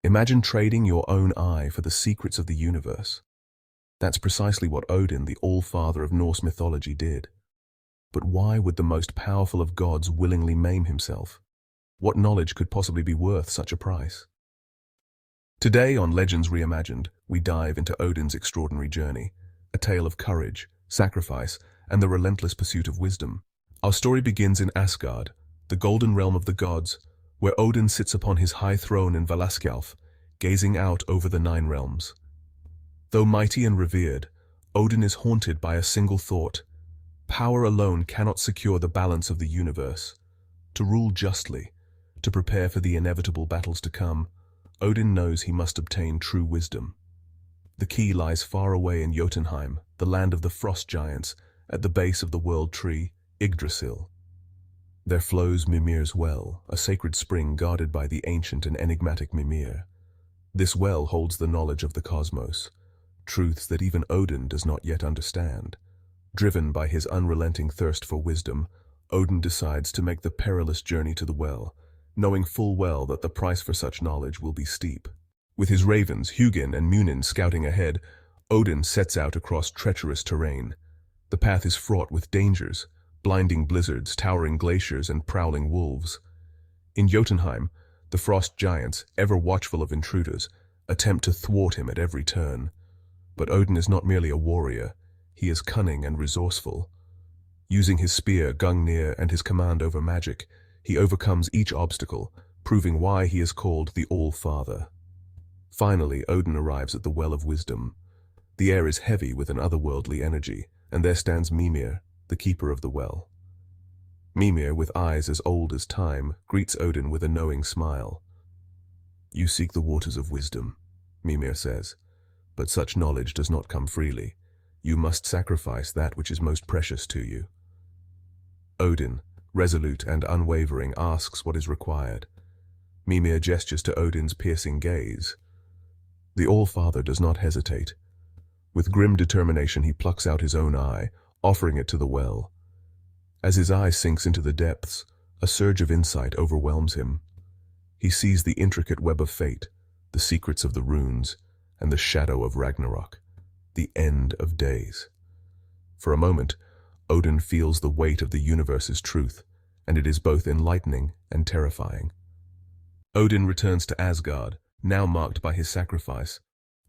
Imagine trading your own eye for the secrets of the universe. That's precisely what Odin, the Allfather of Norse mythology, did. But why would the most powerful of gods willingly maim himself? What knowledge could possibly be worth such a price? Today on Legends Reimagined, we dive into Odin's extraordinary journey, a tale of courage, sacrifice, and the relentless pursuit of wisdom. Our story begins in Asgard, the golden realm of the gods, where Odin sits upon his high throne in Valaskjalf, gazing out over the 9 realms. Though mighty and revered, Odin is haunted by a single thought: power alone cannot secure the balance of the universe. To rule justly, to prepare for the inevitable battles to come, Odin knows he must obtain true wisdom. The key lies far away in Jotunheim, the land of the frost giants, at the base of the world tree, Yggdrasil. There flows Mimir's well, a sacred spring guarded by the ancient and enigmatic Mimir. This well holds the knowledge of the cosmos, truths that even Odin does not yet understand. Driven by his unrelenting thirst for wisdom, Odin decides to make the perilous journey to the well, knowing full well that the price for such knowledge will be steep. With his ravens, Hugin and Munin, scouting ahead, Odin sets out across treacherous terrain. The path is fraught with dangers: blinding blizzards, towering glaciers, and prowling wolves. In Jotunheim, the frost giants, ever watchful of intruders, attempt to thwart him at every turn. But Odin is not merely a warrior, he is cunning and resourceful. Using his spear, Gungnir, and his command over magic, he overcomes each obstacle, proving why he is called the Allfather. Finally, Odin arrives at the Well of Wisdom. The air is heavy with an otherworldly energy, and there stands Mimir, the keeper of the well. Mimir, with eyes as old as time, greets Odin with a knowing smile. "You seek the waters of wisdom," Mimir says, "but such knowledge does not come freely. You must sacrifice that which is most precious to you." Odin, resolute and unwavering, asks what is required. Mimir gestures to Odin's piercing gaze. The Allfather does not hesitate. With grim determination he plucks out his own eye, offering it to the well. As his eye sinks into the depths, a surge of insight overwhelms him. He sees the intricate web of fate, the secrets of the runes, and the shadow of Ragnarok, the end of days. For a moment, Odin feels the weight of the universe's truth, and it is both enlightening and terrifying. Odin returns to Asgard, now marked by his sacrifice.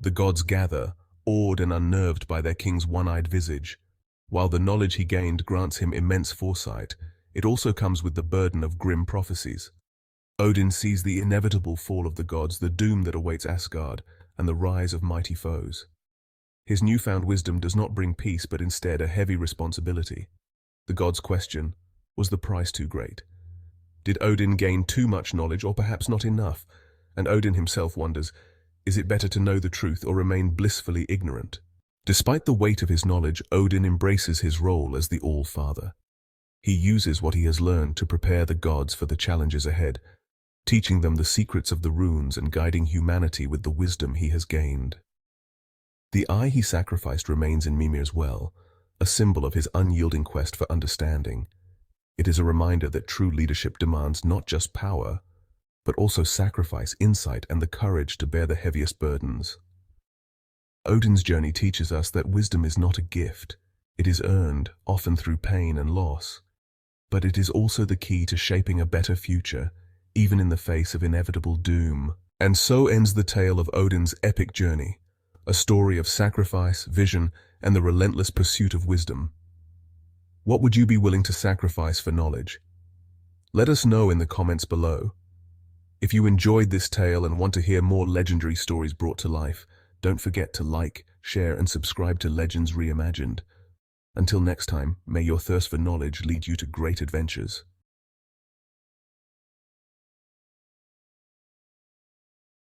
The gods gather, awed and unnerved by their king's one-eyed visage. While the knowledge he gained grants him immense foresight, it also comes with the burden of grim prophecies. Odin sees the inevitable fall of the gods, the doom that awaits Asgard, and the rise of mighty foes. His newfound wisdom does not bring peace, but instead a heavy responsibility. The gods question, was the price too great? Did Odin gain too much knowledge, or perhaps not enough? And Odin himself wonders, is it better to know the truth or remain blissfully ignorant? Despite the weight of his knowledge, Odin embraces his role as the Allfather. He uses what he has learned to prepare the gods for the challenges ahead, teaching them the secrets of the runes and guiding humanity with the wisdom he has gained. The eye he sacrificed remains in Mimir's well, a symbol of his unyielding quest for understanding. It is a reminder that true leadership demands not just power, but also sacrifice, insight, and the courage to bear the heaviest burdens. Odin's journey teaches us that wisdom is not a gift. It is earned, often through pain and loss. But it is also the key to shaping a better future, even in the face of inevitable doom. And so ends the tale of Odin's epic journey, a story of sacrifice, vision, and the relentless pursuit of wisdom. What would you be willing to sacrifice for knowledge? Let us know in the comments below. If you enjoyed this tale and want to hear more legendary stories brought to life, don't forget to like, share, and subscribe to Legends Reimagined. Until next time, may your thirst for knowledge lead you to great adventures.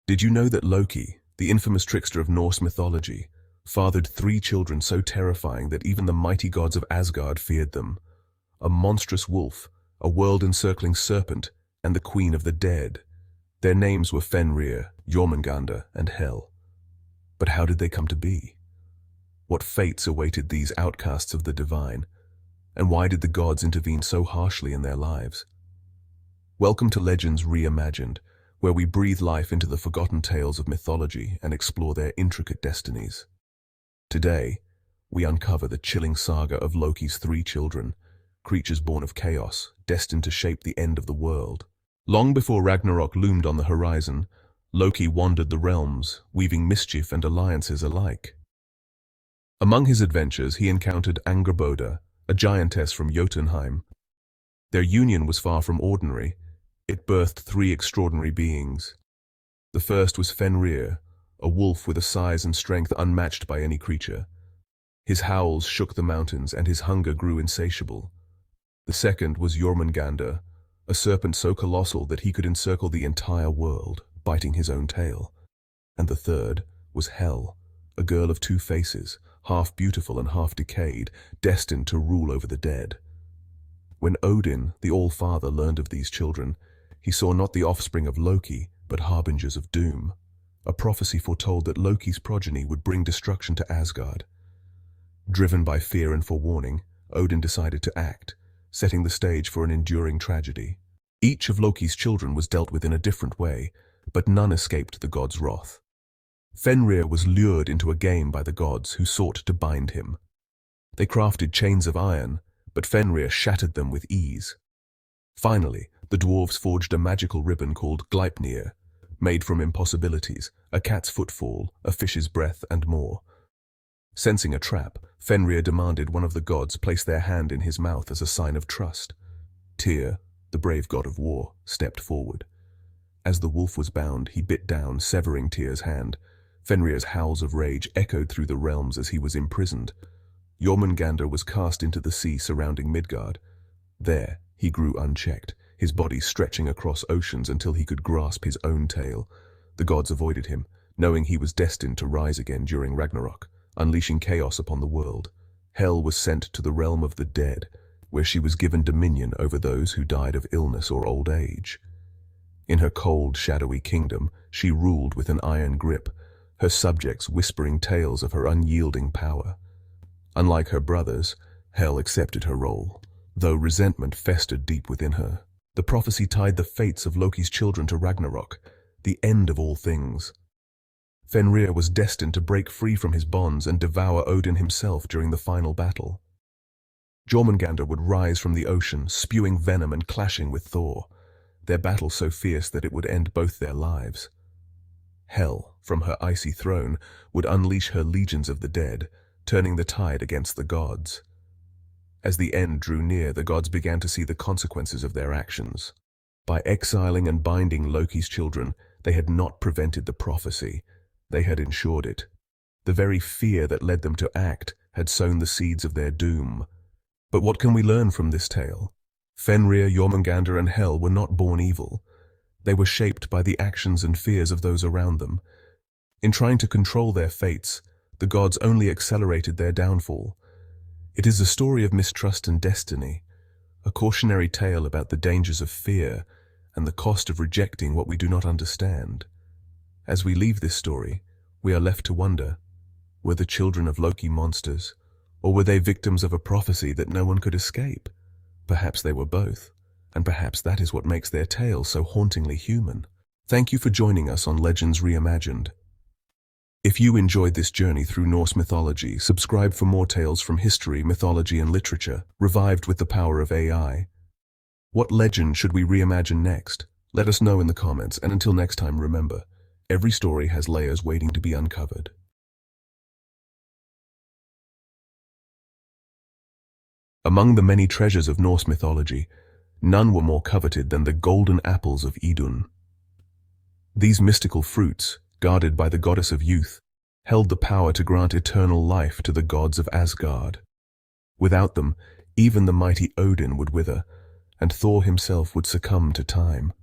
Did you know that Loki, the infamous trickster of Norse mythology, fathered 3 children so terrifying that even the mighty gods of Asgard feared them? A monstrous wolf, a world-encircling serpent, and the queen of the dead. Their names were Fenrir, Jormungandr, and Hel. But how did they come to be? What fates awaited these outcasts of the divine? And why did the gods intervene so harshly in their lives? Welcome to Legends Reimagined, where we breathe life into the forgotten tales of mythology and explore their intricate destinies. Today, we uncover the chilling saga of Loki's three children, creatures born of chaos, destined to shape the end of the world. Long before Ragnarok loomed on the horizon, Loki wandered the realms, weaving mischief and alliances alike. Among his adventures, he encountered Angrboda, a giantess from Jotunheim. Their union was far from ordinary. It birthed three extraordinary beings. The first was Fenrir, a wolf with a size and strength unmatched by any creature. His howls shook the mountains, and his hunger grew insatiable. The second was Jormungandr, a serpent so colossal that he could encircle the entire world, biting his own tail. And the third was Hel, a girl of two faces, half beautiful and half decayed, destined to rule over the dead. When Odin, the Allfather, learned of these children, he saw not the offspring of Loki, but harbingers of doom. A prophecy foretold that Loki's progeny would bring destruction to Asgard. Driven by fear and forewarning, Odin decided to act, setting the stage for an enduring tragedy. Each of Loki's children was dealt with in a different way, but none escaped the god's wrath. Fenrir was lured into a game by the gods who sought to bind him. They crafted chains of iron, but Fenrir shattered them with ease. Finally, the dwarves forged a magical ribbon called Gleipnir, made from impossibilities, a cat's footfall, a fish's breath, and more. Sensing a trap, Fenrir demanded one of the gods place their hand in his mouth as a sign of trust. Tyr, the brave god of war, stepped forward. As the wolf was bound, he bit down, severing Tyr's hand. Fenrir's howls of rage echoed through the realms as he was imprisoned. Jormungandr was cast into the sea surrounding Midgard. There, he grew unchecked, his body stretching across oceans until he could grasp his own tail. The gods avoided him, knowing he was destined to rise again during Ragnarok, unleashing chaos upon the world. Hel was sent to the realm of the dead, where she was given dominion over those who died of illness or old age. In her cold, shadowy kingdom, she ruled with an iron grip, her subjects whispering tales of her unyielding power. Unlike her brothers, Hel accepted her role, though resentment festered deep within her. The prophecy tied the fates of Loki's children to Ragnarok, the end of all things. Fenrir was destined to break free from his bonds and devour Odin himself during the final battle. Jormungandr would rise from the ocean, spewing venom and clashing with Thor, their battle so fierce that it would end both their lives. Hel, from her icy throne, would unleash her legions of the dead, turning the tide against the gods. As the end drew near, the gods began to see the consequences of their actions. By exiling and binding Loki's children, they had not prevented the prophecy, they had ensured it. The very fear that led them to act had sown the seeds of their doom. But what can we learn from this tale? Fenrir, Jormungandr, and Hel were not born evil. They were shaped by the actions and fears of those around them. In trying to control their fates, the gods only accelerated their downfall. It is a story of mistrust and destiny, a cautionary tale about the dangers of fear and the cost of rejecting what we do not understand. As we leave this story, we are left to wonder, were the children of Loki monsters, or were they victims of a prophecy that no one could escape? Perhaps they were both, and perhaps that is what makes their tale so hauntingly human. Thank you for joining us on Legends Reimagined. If you enjoyed this journey through Norse mythology, subscribe for more tales from history, mythology, and literature, revived with the power of AI. What legend should we reimagine next? Let us know in the comments, and until next time, remember, every story has layers waiting to be uncovered. Among the many treasures of Norse mythology, none were more coveted than the golden apples of Idun. These mystical fruits, guarded by the goddess of youth, held the power to grant eternal life to the gods of Asgard. Without them, even the mighty Odin would wither, and Thor himself would succumb to time.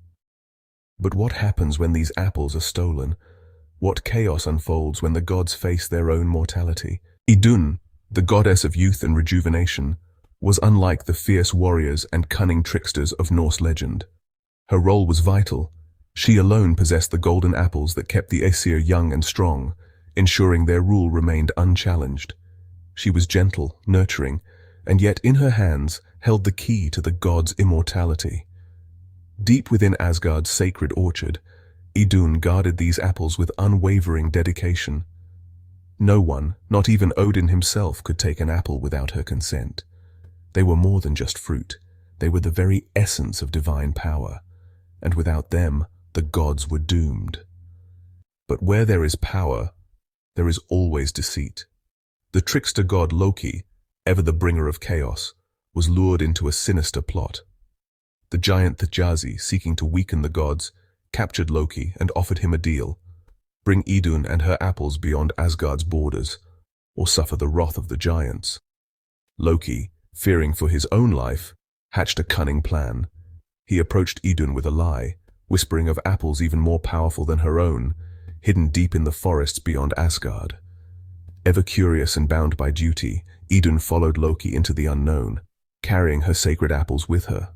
But what happens when these apples are stolen? What chaos unfolds when the gods face their own mortality? Idun, the goddess of youth and rejuvenation, was unlike the fierce warriors and cunning tricksters of Norse legend. Her role was vital. She alone possessed the golden apples that kept the Aesir young and strong, ensuring their rule remained unchallenged. She was gentle, nurturing, and yet in her hands held the key to the gods' immortality. Deep within Asgard's sacred orchard, Idun guarded these apples with unwavering dedication. No one, not even Odin himself, could take an apple without her consent. They were more than just fruit. They were the very essence of divine power, and without them, the gods were doomed. But where there is power, there is always deceit. The trickster god Loki, ever the bringer of chaos, was lured into a sinister plot. The giant Thjazi, seeking to weaken the gods, captured Loki and offered him a deal: bring Idun and her apples beyond Asgard's borders, or suffer the wrath of the giants. Loki, fearing for his own life, hatched a cunning plan. He approached Idun with a lie, whispering of apples even more powerful than her own, hidden deep in the forests beyond Asgard. Ever curious and bound by duty, Idun followed Loki into the unknown, carrying her sacred apples with her.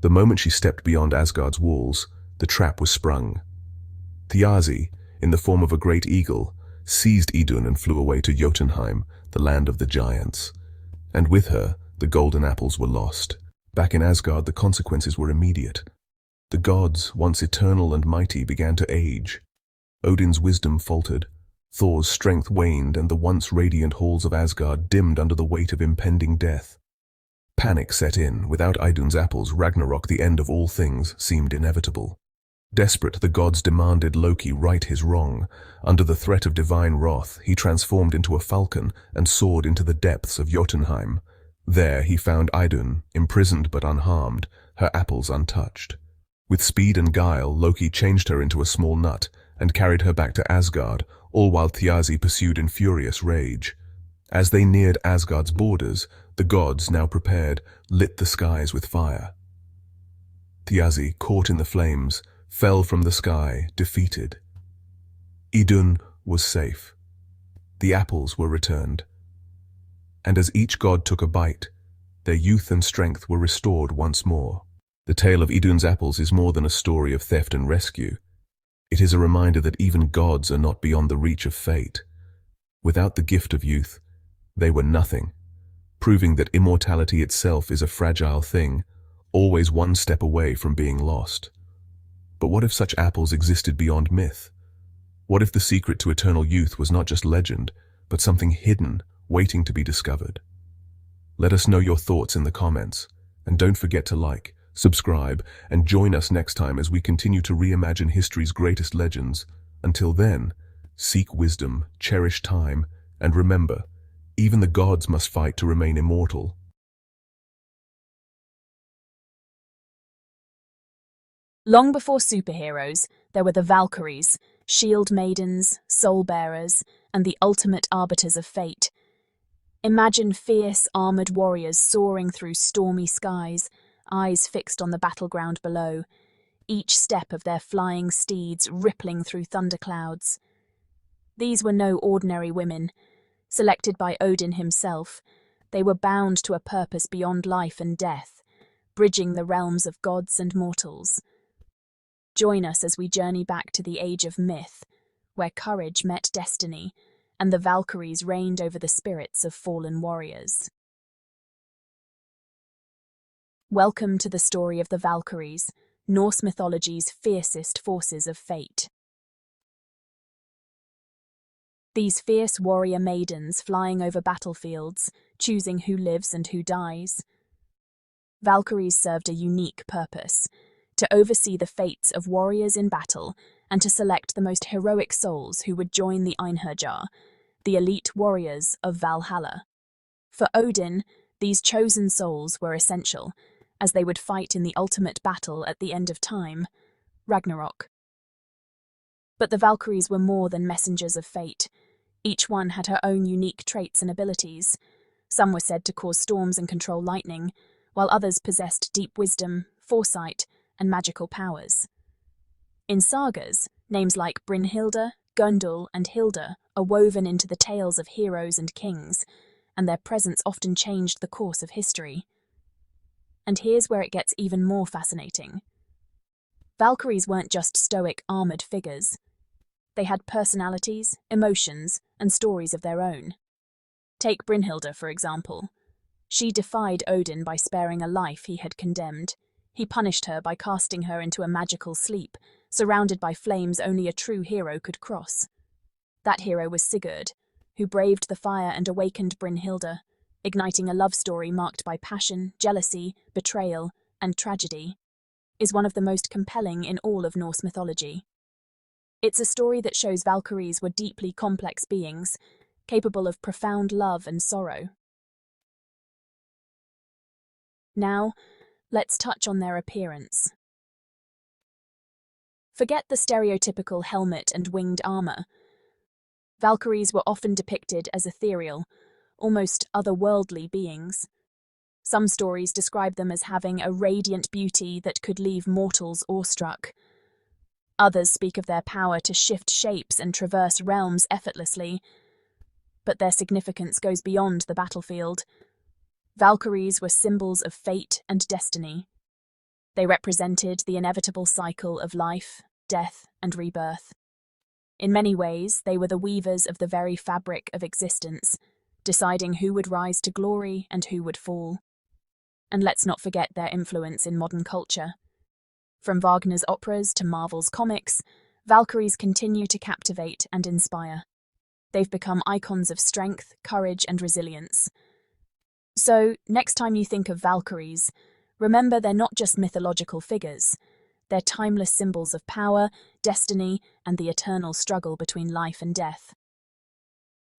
The moment she stepped beyond Asgard's walls, the trap was sprung. Thjazi, in the form of a great eagle, seized Idun and flew away to Jotunheim, the land of the giants. And with her, the golden apples were lost. Back in Asgard, the consequences were immediate. The gods, once eternal and mighty, began to age. Odin's wisdom faltered, Thor's strength waned, and the once radiant halls of Asgard dimmed under the weight of impending death. Panic set in. Without Idun's apples, Ragnarok, the end of all things, seemed inevitable. Desperate, the gods demanded Loki right his wrong. Under the threat of divine wrath, he transformed into a falcon and soared into the depths of Jotunheim. There he found Idun, imprisoned but unharmed, her apples untouched. With speed and guile, Loki changed her into a small nut and carried her back to Asgard, all while Thjazi pursued in furious rage. As they neared Asgard's borders, the gods, now prepared, lit the skies with fire. Thjazi, caught in the flames, fell from the sky, defeated. Idun was safe. The apples were returned. And as each god took a bite, their youth and strength were restored once more. The tale of Idun's apples is more than a story of theft and rescue. It is a reminder that even gods are not beyond the reach of fate. Without the gift of youth, they were nothing, proving that immortality itself is a fragile thing, always one step away from being lost. But what if such apples existed beyond myth? What if the secret to eternal youth was not just legend, but something hidden, waiting to be discovered? Let us know your thoughts in the comments, and don't forget to like, subscribe, and join us next time as we continue to reimagine history's greatest legends. Until then, seek wisdom, cherish time, and remember, even the gods must fight to remain immortal. Long before superheroes, there were the Valkyries, shield maidens, soul bearers, and the ultimate arbiters of fate. Imagine fierce, armored warriors soaring through stormy skies, eyes fixed on the battleground below, each step of their flying steeds rippling through thunderclouds. These were no ordinary women. Selected by Odin himself, they were bound to a purpose beyond life and death, bridging the realms of gods and mortals. Join us as we journey back to the age of myth, where courage met destiny, and the Valkyries reigned over the spirits of fallen warriors. Welcome to the story of the Valkyries, Norse mythology's fiercest forces of fate. These fierce warrior maidens flying over battlefields, choosing who lives and who dies. Valkyries served a unique purpose: to oversee the fates of warriors in battle and to select the most heroic souls who would join the Einherjar, the elite warriors of Valhalla. For Odin, these chosen souls were essential, as they would fight in the ultimate battle at the end of time, Ragnarok. But the Valkyries were more than messengers of fate. Each one had her own unique traits and abilities. Some were said to cause storms and control lightning, while others possessed deep wisdom, foresight, and magical powers. In sagas, names like Brynhilde, Gundul, and Hilda are woven into the tales of heroes and kings, and their presence often changed the course of history. And here's where it gets even more fascinating. Valkyries weren't just stoic, armoured figures. They had personalities, emotions, and stories of their own. Take Brynhilde, for example. She defied Odin by sparing a life he had condemned. He punished her by casting her into a magical sleep, surrounded by flames only a true hero could cross. That hero was Sigurd, who braved the fire and awakened Brynhilde, igniting a love story marked by passion, jealousy, betrayal, and tragedy, is one of the most compelling in all of Norse mythology. It's a story that shows Valkyries were deeply complex beings, capable of profound love and sorrow. Now, let's touch on their appearance. Forget the stereotypical helmet and winged armor. Valkyries were often depicted as ethereal, almost otherworldly beings. Some stories describe them as having a radiant beauty that could leave mortals awestruck. Others speak of their power to shift shapes and traverse realms effortlessly. But their significance goes beyond the battlefield. Valkyries were symbols of fate and destiny. They represented the inevitable cycle of life, death, and rebirth. In many ways, they were the weavers of the very fabric of existence, deciding who would rise to glory and who would fall. And let's not forget their influence in modern culture. From Wagner's operas to Marvel's comics, Valkyries continue to captivate and inspire. They've become icons of strength, courage, and resilience. So, next time you think of Valkyries, remember they're not just mythological figures. They're timeless symbols of power, destiny, and the eternal struggle between life and death.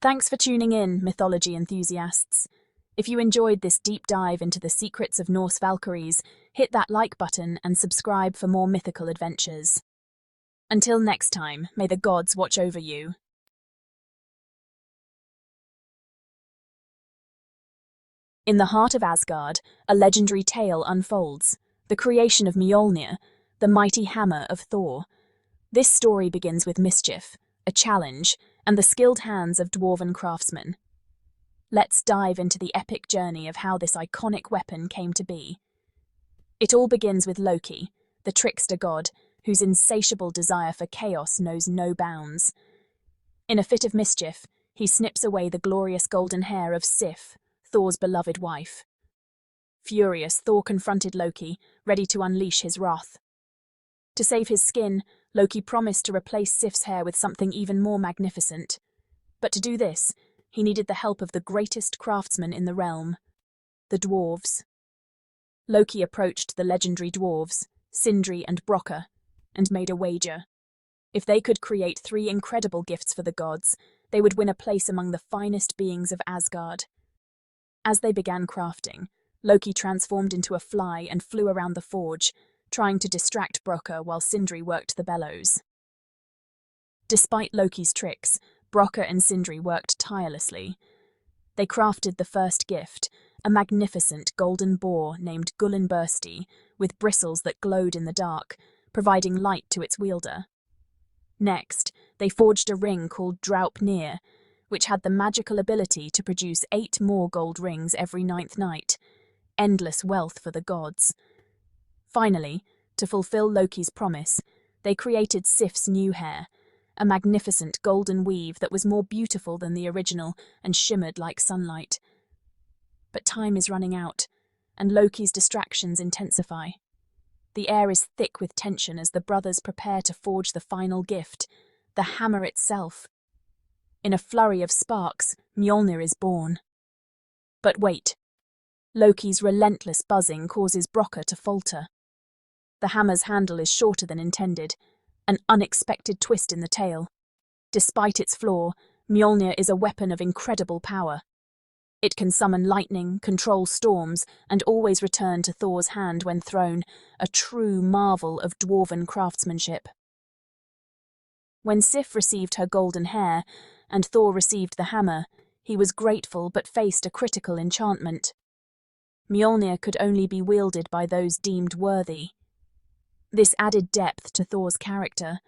Thanks for tuning in, mythology enthusiasts. If you enjoyed this deep dive into the secrets of Norse Valkyries, hit that like button and subscribe for more mythical adventures. Until next time, may the gods watch over you. In the heart of Asgard, a legendary tale unfolds, the creation of Mjolnir, the mighty hammer of Thor. This story begins with mischief, a challenge, and the skilled hands of dwarven craftsmen. Let's dive into the epic journey of how this iconic weapon came to be. It all begins with Loki, the trickster god, whose insatiable desire for chaos knows no bounds. In a fit of mischief, he snips away the glorious golden hair of Sif, Thor's beloved wife. Furious, Thor confronted Loki, ready to unleash his wrath. To save his skin, Loki promised to replace Sif's hair with something even more magnificent. But to do this, he needed the help of the greatest craftsmen in the realm, the dwarves. Loki approached the legendary dwarves, Sindri and Brokkr, and made a wager. If they could create 3 incredible gifts for the gods, they would win a place among the finest beings of Asgard. As they began crafting, Loki transformed into a fly and flew around the forge, trying to distract Brokkr while Sindri worked the bellows. Despite Loki's tricks, Brokkr and Sindri worked tirelessly. They crafted the first gift, a magnificent golden boar named Gullinbursti, with bristles that glowed in the dark, providing light to its wielder. Next, they forged a ring called Draupnir, which had the magical ability to produce 8 more gold rings every 9th night, endless wealth for the gods. Finally, to fulfill Loki's promise, they created Sif's new hair, a magnificent golden weave that was more beautiful than the original and shimmered like sunlight. But time is running out, and Loki's distractions intensify. The air is thick with tension as the brothers prepare to forge the final gift, the hammer itself. In a flurry of sparks, Mjolnir is born. But wait. Loki's relentless buzzing causes Brokkr to falter. The hammer's handle is shorter than intended, an unexpected twist in the tale. Despite its flaw, Mjolnir is a weapon of incredible power. It can summon lightning, control storms, and always return to Thor's hand when thrown, a true marvel of dwarven craftsmanship. When Sif received her golden hair, and Thor received the hammer, he was grateful but faced a critical enchantment. Mjolnir could only be wielded by those deemed worthy. This added depth to Thor's character.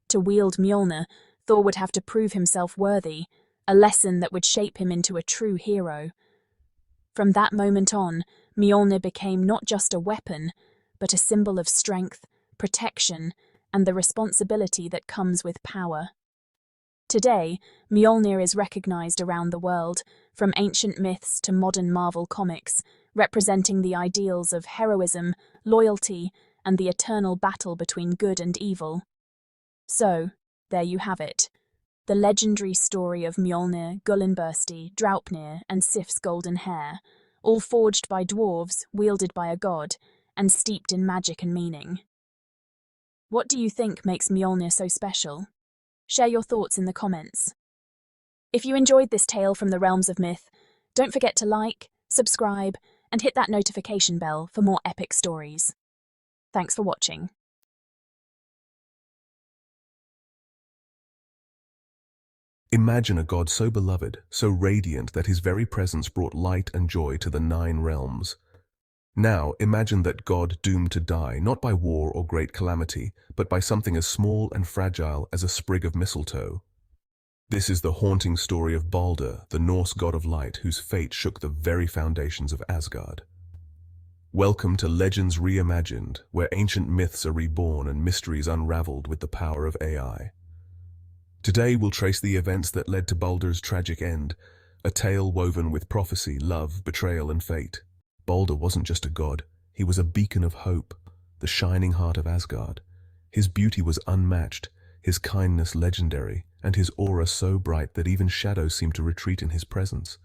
To wield Mjolnir, Thor would have to prove himself worthy, a lesson that would shape him into a true hero. From that moment on, Mjolnir became not just a weapon, but a symbol of strength, protection, and the responsibility that comes with power. Today, Mjolnir is recognized around the world, from ancient myths to modern Marvel comics, representing the ideals of heroism, loyalty, and the eternal battle between good and evil. So, there you have it. The legendary story of Mjolnir, Gullinbursti, Draupnir, and Sif's golden hair, all forged by dwarves, wielded by a god, and steeped in magic and meaning. What do you think makes Mjolnir so special? Share your thoughts in the comments. If you enjoyed this tale from the realms of myth, don't forget to like, subscribe, and hit that notification bell for more epic stories. Thanks for watching. Imagine a god so beloved, so radiant that his very presence brought light and joy to the 9 realms. Now imagine that god doomed to die, not by war or great calamity, but by something as small and fragile as a sprig of mistletoe. This is the haunting story of Balder, the Norse god of light, whose fate shook the very foundations of Asgard. Welcome to Legends Reimagined, where ancient myths are reborn and mysteries unraveled with the power of AI. Today we'll trace the events that led to Balder's tragic end, a tale woven with prophecy, love, betrayal, and fate. Balder wasn't just a god, he was a beacon of hope, the shining heart of Asgard. His beauty was unmatched, his kindness legendary, and his aura so bright that even shadows seemed to retreat in his presence.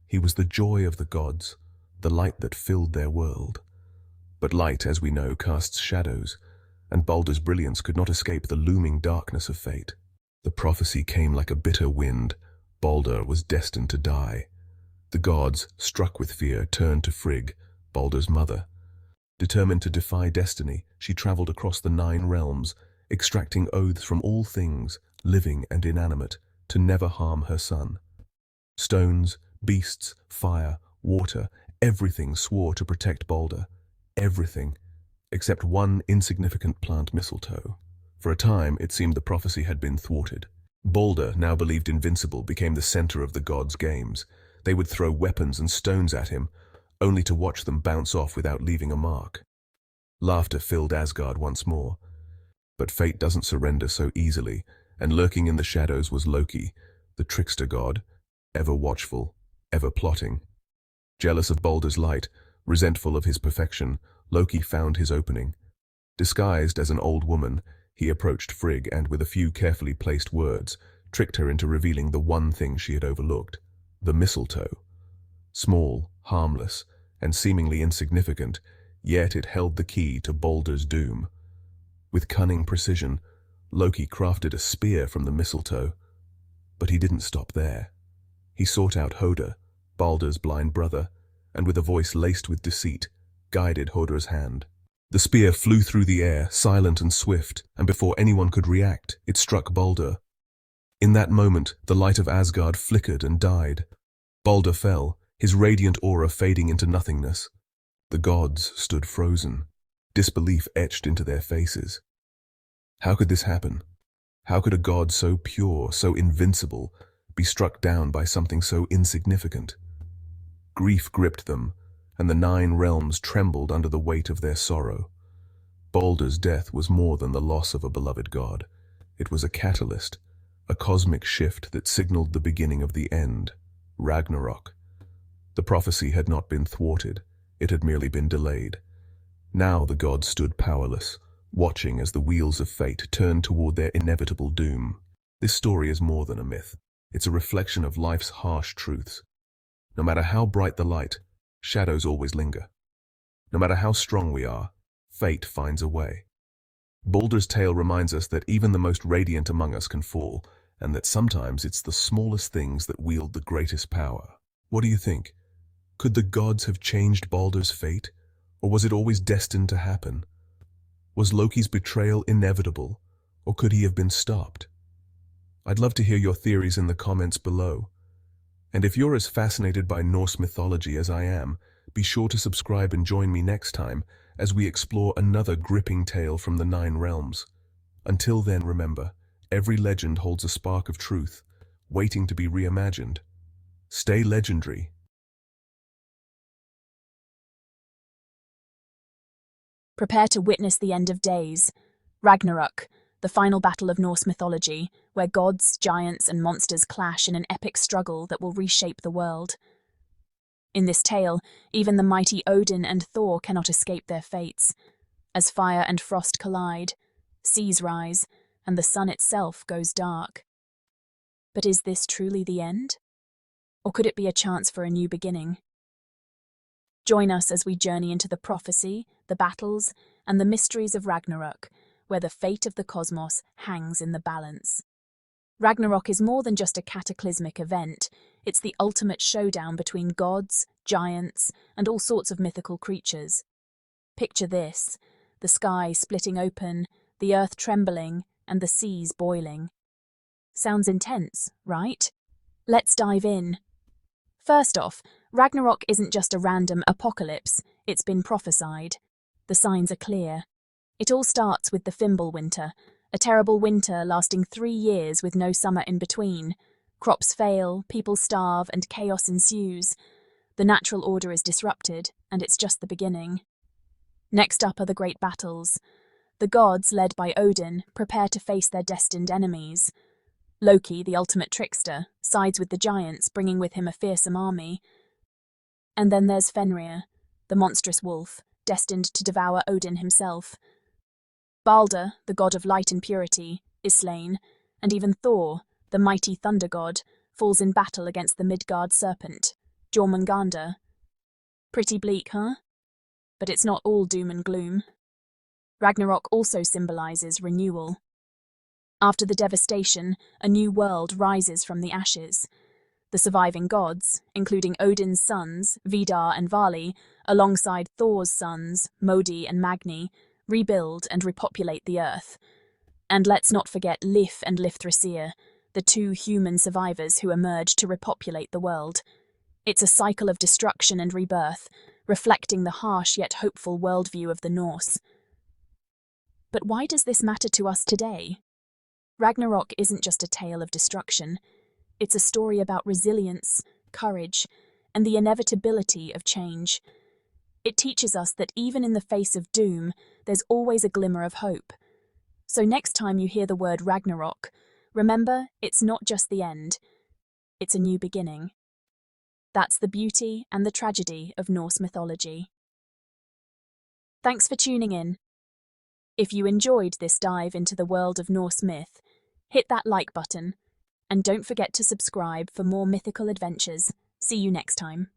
He was the joy of the gods, the light that filled their world. But light, as we know, casts shadows, and Balder's brilliance could not escape the looming darkness of fate. The prophecy came like a bitter wind. Balder was destined to die. The gods, struck with fear, turned to Frigg, Balder's mother. Determined to defy destiny, she traveled across the 9 realms, extracting oaths from all things, living and inanimate, to never harm her son. Stones, beasts, fire, water, everything swore to protect Balder. Everything, except one insignificant plant, mistletoe. For a time, it seemed the prophecy had been thwarted. Balder, now believed invincible, became the center of the gods' games. They would throw weapons and stones at him, only to watch them bounce off without leaving a mark. Laughter filled Asgard once more. But fate doesn't surrender so easily, and lurking in the shadows was Loki, the trickster god, ever watchful, ever plotting. Jealous of Balder's light, resentful of his perfection, Loki found his opening. Disguised as an old woman, he approached Frigg and, with a few carefully placed words, tricked her into revealing the one thing she had overlooked, the mistletoe. Small, harmless, and seemingly insignificant, yet it held the key to Balder's doom. With cunning precision, Loki crafted a spear from the mistletoe. But he didn't stop there. He sought out Hoder, Balder's blind brother, and with a voice laced with deceit, guided Hoder's hand. The spear flew through the air, silent and swift, and before anyone could react, it struck Balder. In that moment, the light of Asgard flickered and died. Balder fell, his radiant aura fading into nothingness. The gods stood frozen, disbelief etched into their faces. How could this happen? How could a god so pure, so invincible, be struck down by something so insignificant? Grief gripped them, and the 9 realms trembled under the weight of their sorrow. Balder's death was more than the loss of a beloved god. It was a catalyst, a cosmic shift that signaled the beginning of the end, Ragnarok. The prophecy had not been thwarted, it had merely been delayed. Now the gods stood powerless, watching as the wheels of fate turned toward their inevitable doom. This story is more than a myth. It's a reflection of life's harsh truths. No matter how bright the light, shadows always linger. No matter how strong we are, fate finds a way. Balder's tale reminds us that even the most radiant among us can fall, and that sometimes it's the smallest things that wield the greatest power. What do you think? Could the gods have changed Balder's fate, or was it always destined to happen? Was Loki's betrayal inevitable, or could he have been stopped? I'd love to hear your theories in the comments below. And if you're as fascinated by Norse mythology as I am, be sure to subscribe and join me next time as we explore another gripping tale from the 9 realms. Until then, remember, every legend holds a spark of truth, waiting to be reimagined. Stay legendary. Prepare to witness the end of days. Ragnarok, the final battle of Norse mythology, where gods, giants, and monsters clash in an epic struggle that will reshape the world. In this tale, even the mighty Odin and Thor cannot escape their fates. As fire and frost collide, seas rise, and the sun itself goes dark. But is this truly the end? Or could it be a chance for a new beginning? Join us as we journey into the prophecy, the battles, and the mysteries of Ragnarok, where the fate of the cosmos hangs in the balance. Ragnarok is more than just a cataclysmic event. It's the ultimate showdown between gods, giants, and all sorts of mythical creatures. Picture this: the sky splitting open, the earth trembling, and the seas boiling. Sounds intense, right? Let's dive in. First off, Ragnarok isn't just a random apocalypse, it's been prophesied. The signs are clear. It all starts with the Fimbulwinter, a terrible winter lasting 3 years with no summer in between. Crops fail, people starve, and chaos ensues. The natural order is disrupted, and it's just the beginning. Next up are the great battles. The gods, led by Odin, prepare to face their destined enemies. Loki, the ultimate trickster, sides with the giants, bringing with him a fearsome army. And then there's Fenrir, the monstrous wolf, destined to devour Odin himself. Balder, the god of light and purity, is slain, and even Thor, the mighty thunder god, falls in battle against the Midgard serpent, Jormungandr. Pretty bleak, huh? But it's not all doom and gloom. Ragnarok also symbolizes renewal. After the devastation, a new world rises from the ashes. The surviving gods, including Odin's sons, Vidar and Vali, alongside Thor's sons, Modi and Magni, rebuild and repopulate the earth. And let's not forget Lif and Lifthrasir, the 2 human survivors who emerge to repopulate the world. It's a cycle of destruction and rebirth, reflecting the harsh yet hopeful worldview of the Norse. But why does this matter to us today? Ragnarok isn't just a tale of destruction. It's a story about resilience, courage, and the inevitability of change. It teaches us that even in the face of doom, there's always a glimmer of hope. So next time you hear the word Ragnarok, remember, it's not just the end. It's a new beginning. That's the beauty and the tragedy of Norse mythology. Thanks for tuning in. If you enjoyed this dive into the world of Norse myth, hit that like button, and don't forget to subscribe for more mythical adventures. See you next time.